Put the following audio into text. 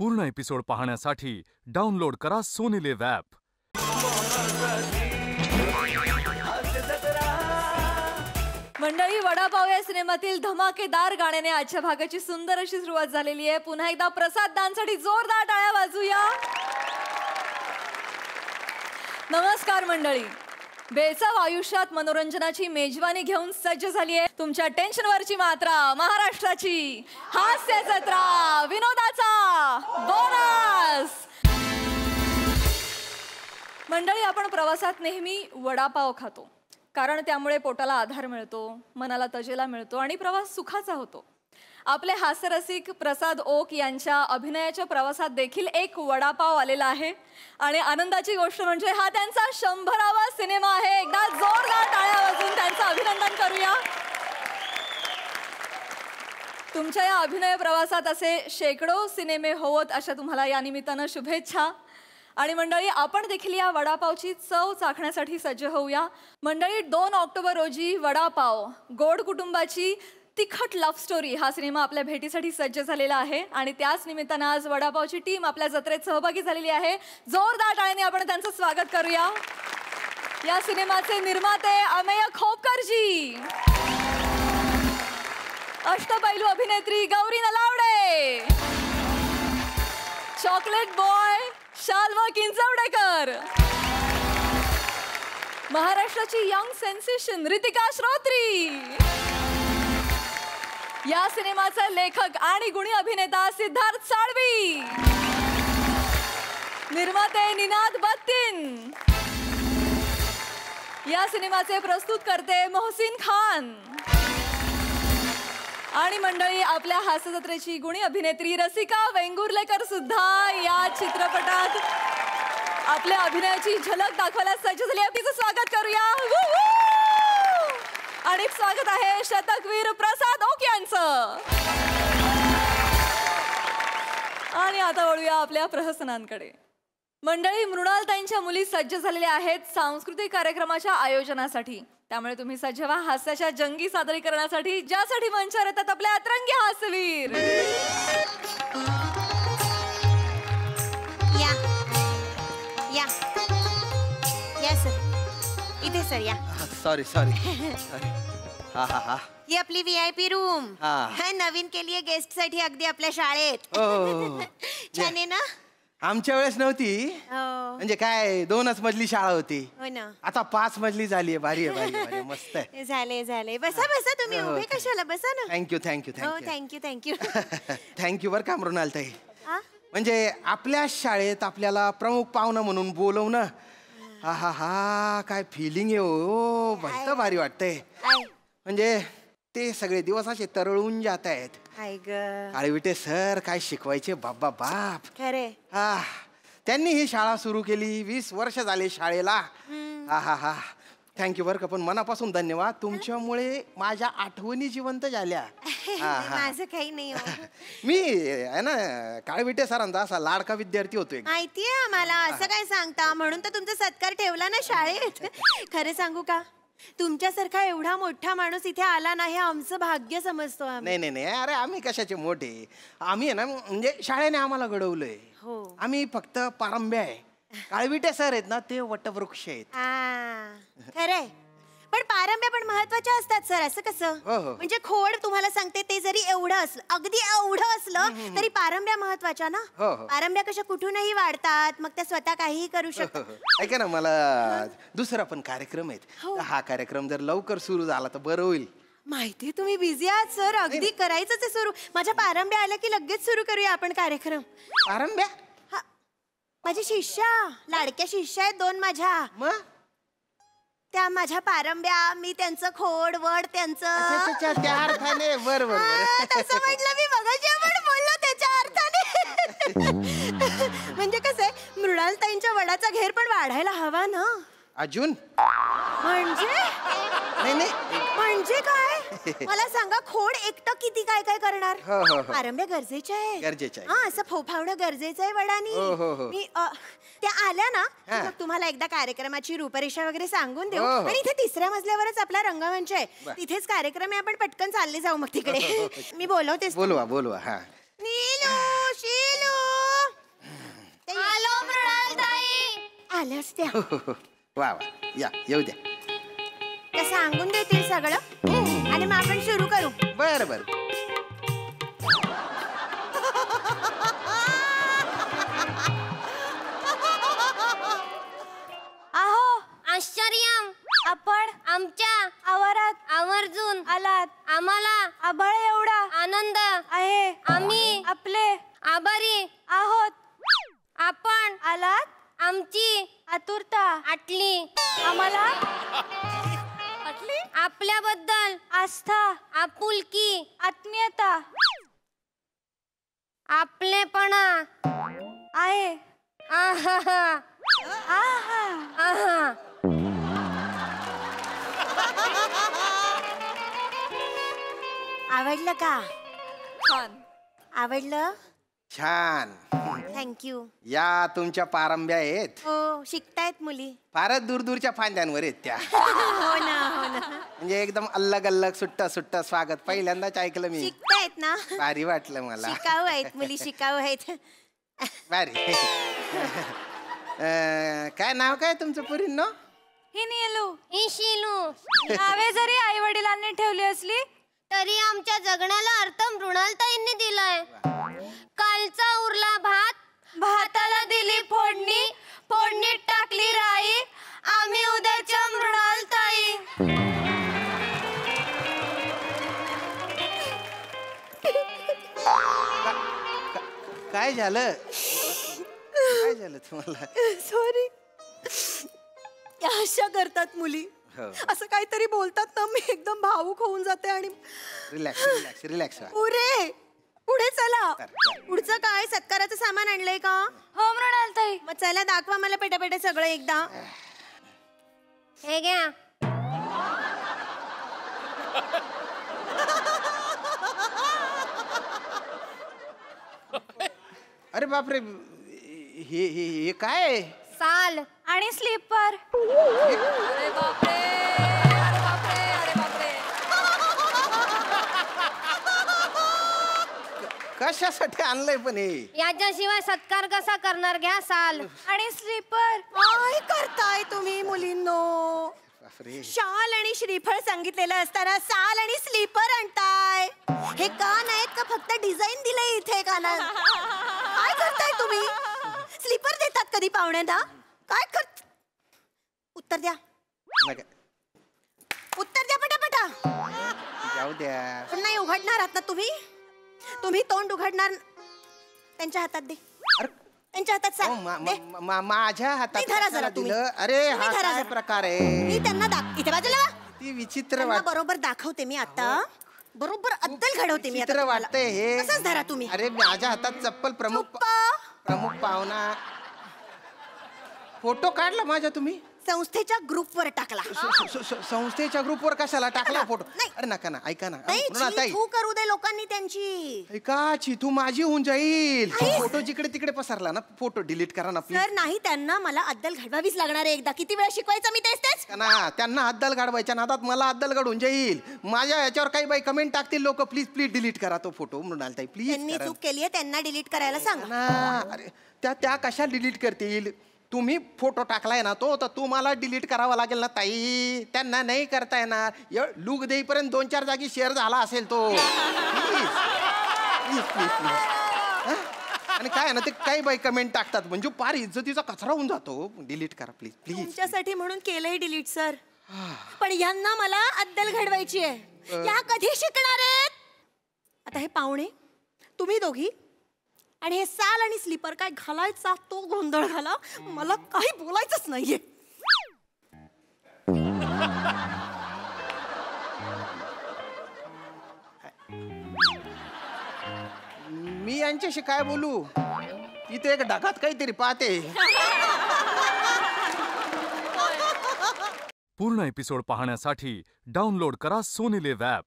पूर्ण एपिसोड पाहण्यासाठी डाउनलोड करा सोनी लिव्ह ॲप. मंडळी, वडापाव या सिनेमातील धमाकेदार गाण्याने आजच्या भागाची सुंदर अशी सुरुवात झालेली आहे. पुन्हा एकदा प्रसाद दानसाठी जोरदार टाळ्या वाजूया. नमस्कार मंडळी, बेसाव आयुष्यात मनोरंजनाची मेजवानी घेऊन सज्ज झाली आहे तुमच्या टेन्शनवरची मात्रा, महाराष्ट्राची हास्य जत्रा, विनोदाचा बोनस. मंडळी, आपण प्रवासात नेहमी वडापाव खातो, कारण त्यामुळे पोटाला आधार मिळतो, मनाला तजेला मिळतो आणि प्रवास सुखाचा होतो. आपले हास्यरसिक प्रसाद ओक यांच्या अभिनयाच्या प्रवासात देखील एक वडापाव आलेला आहे आणि आनंदाची गोष्ट म्हणजे हा त्यांचा 100वा सिनेमा आहे. एकदा जोरदार टाळ्या वाजवून त्यांचं अभिनंदन करूया. तुमच्या या अभिनय प्रवासात असे शेकडो सिनेमे होवत अशा तुम्हाला या निमित्तानं शुभेच्छा. आणि मंडळी, आपण देखील या वडापावची चव चाखण्यासाठी सज्ज होऊया. मंडळी, 2 ऑक्टोबर रोजी वडापाव गोड कुटुंबाची तिखट लव्ह स्टोरी हा सिनेमा आपल्या भेटीसाठी सज्ज झालेला आहे आणि त्याच निमित्तानं आज वडापावची टीम आपल्या जत्रेत सहभागी झालेली आहे. जोरदार टाळ्याने आपण त्यांचं स्वागत करूया. या सिनेमाचे निर्माते अमेय खोपकरजी, अष्टपैलू अभिनेत्री गौरी नलावडे, चॉकलेट बॉय शाल्वा किंचवडेकर, महाराष्ट्राची यंग सेन्सेशन रितिका श्रोत्री, या सिनेमाचा लेखक आणि गुणी अभिनेता सिद्धार्थ साळवी, निर्माते निनाद बत्तीन, या सिनेमाचे प्रस्तुतकर्ते मोहसिन खान आणि मंडळी, आपल्या हास्य जत्रेची गुणी अभिनेत्री रसिका वेंगुर्लेकर सुद्धा या चित्रपटात आपल्या अभिनयाची झलक दाखवायला सज्ज झाली आहे. तिचं स्वागत करूया. आणि स्वागत आहे शतकवीर प्रसाद ओक यांचं. आणि आता वळूया आपल्या प्रहसनांकडे. मंडळी, मृणालताईंच्या मुली सज्ज झालेल्या आहेत सांस्कृतिक कार्यक्रमाच्या आयोजनासाठी. त्यामुळे तुम्ही सज्ज व्हा हास्याच्या जंगी सादरीकरणासाठी, ज्यासाठी मंचावर येतात आपले अतरंगी हास्यवीर. या या या सर, इथे सर या. सॉरी सॉरी हा हा हा. ही आपली VIP रूम नवीन केली आहे गेस्ट साठी, अगदी आपल्या शाळेत. छान आहे ना? आमच्या वेळेस नव्हती, म्हणजे काय 2च मजली शाळा होती. हो ना, आता 5 मजली झाली आहे. भारी आहे, भारी भारी, मस्त आहे. झाले झाले. बसा बसा, तुम्ही उभे कशाला, बसा ना. Thank you thank you thank you thank you thank you thank you बरं का मृणालताई. म्हणजे आपल्या शाळेत आपल्याला प्रमुख पाहुणा म्हणून बोलवणं, हा हा हा, काय फिलिंग आहे हो. मस्त भारी वाटतंय. म्हणजे ते सगळे दिवस असे तरळून जात आहेत. काळविटे सर काय शिकवायचे, बाबा बाप. खरे, त्यांनी ही शाळा सुरू केली, 20 वर्ष झाले शाळेला. हा हा हा, थँक्यू बरं का. पण मनापासून धन्यवाद, तुमच्यामुळे माझ्या आठवणी जिवंत झाल्या. माझं काही नाही. मी आहे ना काळविटे सरांचा असा लाडका विद्यार्थी होतोय. माहितीये आम्हाला, असं काय सांगता, म्हणून तर तुमचा सत्कार ठेवला ना शाळेत. खरं सांगू का, तुमच्यासारखा एवढा मोठा माणूस इथे आला नाही, आमचं भाग्य समजतो आम्ही. नाही नाही नाही, अरे आम्ही कशाचे मोठे, आम्ही आहे ना म्हणजे शाळेने आम्हाला घडवलंय. आम्ही फक्त पारंब्या आहे. काळविटे सर आहेत ना, ते वटवृक्ष आहेत. खरंय, पण पारंब्या पण महत्वाच्या असतात सर. असं कसं? म्हणजे खोड तुम्हाला सांगते, ते जरी एवढं असलं, अगदी एवढं असलं तरी पारंब्या महत्वाच्या ना. पारंब्या कशा कुठूनही वाढतात, मग त्या स्वतः काहीही करू शकतात. ऐका ना, मला दुसरा पण कार्यक्रम आहेत. हा कार्यक्रम जर लवकर सुरू झाला तर बरं होईल. माहिती, तुम्ही बिझी आहात सर. अगदी करायचंच आहे सुरू. माझ्या पारंब्या आल्या की लगेच सुरू करूया आपण कार्यक्रम. पारंब्या? माझी शिष्या, लाडक्या शिष्या आहेत 2 माझ्या. त्या माझ्या पारंब्या, मी त्यांचं खोड वड त्यांचं. त्या अर्थाने बरोबर तसं म्हटलं मी मगाशी आपण बोललो त्याच्या अर्थाने. म्हणजे कसं आहे, मृणालताईंच्या वडाचा घेर पण वाढायला हवा ना अजून. म्हणजे नाही नाही, म्हणजे काय मला सांगा, खोड एकटं किती काय काय करणार. पारंब्या गरजेच्या आहे. गरजेच्या आहे. हा, असं फोफावणं गरजेचं आहे वडानी. मी त्या आल्या ना, मग तुम्हाला एकदा कार्यक्रमाची रूपरेषा वगैरे सांगून देऊ. आणि इथे 3ऱ्या मजल्यावरच आपला रंगमंच आहे, तिथेच कार्यक्रम आहे. आपण पटकन चालले जाऊ मग तिकडे. मी बोलवतेस. बोलवा बोलवा. हा, नीलू, शीलू, आल्या असत्या. वा वा, या येऊ द्या. त्या सांगून देतील सगळं आणि मग आपण सुरू करू. बरं बरं. आहो, आश्चर्य आपण आमच्या आवारात आवर्जून आलात. आम्हाला आभाळ एवढा आनंद आहे. आम्ही आपले आभारी आहोत. आपण आलात. आमची आतुरता आटली आम्हाला आपल्याबद्दल आस्था आपुलकी आत्मीयता आपलेपणा आहे. आहा आहा. आहा आवडलं का? छान. आवडलं. छान. थँक्यू. या तुमच्या पारंब्या आहेत. हो, शिकतायत मुली. फारच दूर दूरच्या फांद्यांवर आहेत त्या. हो ना, हो ना. म्हणजे एकदम अल्लग अल्लग सुट्ट सुट्ट स्वागत पहिल्यांदाच ऐकलं मी. शिकतायत ना. भारी वाटलं मला. शिकाऊ आहेत मुली, शिकाऊ आहेत. भारी. काय नाव काय तुमचं पुरींनो? ही नियलू. ही शिलू नावे जरी आई वडिलांनी ठेवली असली तरी आमच्या जगण्याला अर्थ मृणालताईंनी दिलाय. कालचा उरला भात भाताला दिली फोडणी, फोडणीत टाकली राई, आम्ही उद्याच्या मृणालताई. काय झालं? काय झालं तुम्हाला? सॉरी. अशा करतात मुली. हो. असं काहीतरी बोलतात ना, मी एकदम भावूक होऊन जाते. आणि रिलॅक्स रिलॅक्स रिलॅक्स. पुरे पुढे चला. कर. पुढचं काय? सत्काराचं सामान आणलंय का? हो मृणालताई. मग चला दाखवा मला पेटापेटा सगळं एकदा. हे घ्या. अरे बापरे, हे हे हे काय? साल आणि स्लीपर. अरे बापरे, अरे बापरे, अरे बापरे. कशासाठी आणलंय पण हे? याच्याशिवाय सत्कार कसा करणार? घ्या साल आणि स्लीपर. काय करताय तुम्ही मुलींनो? बापरे. शाल आणि श्रीफळ सांगितलेलं असताना साल आणि स्लीपर आणताय. हे कान आहेत का फक्त डिझाईन दिलंय इथे कानात? काय करताय तुम्ही? स्लीपर देतात कधी पाहुण्यांना? काय कर? उत्तर द्या. नका. उत्तर द्या पटापटा. जाऊ द्या. पण नाही उघडणार आहात ना तुम्ही? तुम्ही तोंड उघडणार. त्यांच्या हातात दे. अरे, त्यांच्या हातात ओ, दे. माझ्या हातात नाही, धरा जरा कशाला तुम्ही. दिलं? अरे तुम्ही हा धरा काय जरा. प्रकार मी आहे? त्यांना इथे बाजूला वा. ती विचित्र त्यांना वाट बरोबर दाखवते मी आता. बरोबर अद्दल घडवते मी आता विचित्र तुम्हाला. वाटतंय हे. तसंच धरा तुम्ही. अरे माझ्या हातात चप्पल. प्रमुख पाहुणा. फोटो काढला माझ्या तुम्ही? संस्थेच्या ग्रुपवर टाकला. संस्थेच्या ग्रुपवर कशाला टाकला फोटो? नाही. अरे नका ना, ऐका ना. नाही, मृणालताई, तू करू दे लोकांनी त्यांची. ऐका, चिथू माझी होऊन जाईल. फोटो जिकडे तिकडे पसरला ना, फोटो डिलीट करा ना प्लीज. तर नाही, त्यांना मला अद्दल घडवावीच लागणार आहे एकदा. किती वेळा शिकवायचं मी तेच. ना त्यांना अद्दल गाडवायच्या नादात मला अद्दल गाडून जाईल. माझ्या याच्यावर काही बाई कमेंट टाकतील लोक. प्लीज प्लीज डिलीट करा तो फोटो. मृणालताई त्यांनी प्लीज चूक केली आहे, त्यांना डिलीट करायला सांगा. ना. अरे त्या कशा डिलीट करतील? तुम्ही फोटो टाकलाय ना तो, तर तुम्हाला डिलीट करावा लागेल ना ताई. त्यांना नाही करता येणार. लूक देईपर्यंत 2-4 जागी शेअर झाला असेल तो. Please please please please. आणि काय आहे ना, ते काही बाई कमेंट टाकतात म्हणजे फार इज्जतीचा कचरा होऊन जातो. डिलीट करा प्लीज प्लीज. तुमच्यासाठी म्हणून केलंय डिलीट सर. पण यांना मला अद्दल घडवायची आहे. या कधी शिकणार आहेत? आता हे पाहुणे, तुम्ही दोघी, आणि हे साल आणि स्लीपर काय घालायचा तो गोंधळ घाला. मला काही बोलायचंच नाहीये. मी यांच्याशी काय बोलू? इथे एक ढगात काहीतरी पाहते. पूर्ण एपिसोड पाहण्यासाठी डाउनलोड करा सोनी लिव्ह ॲप.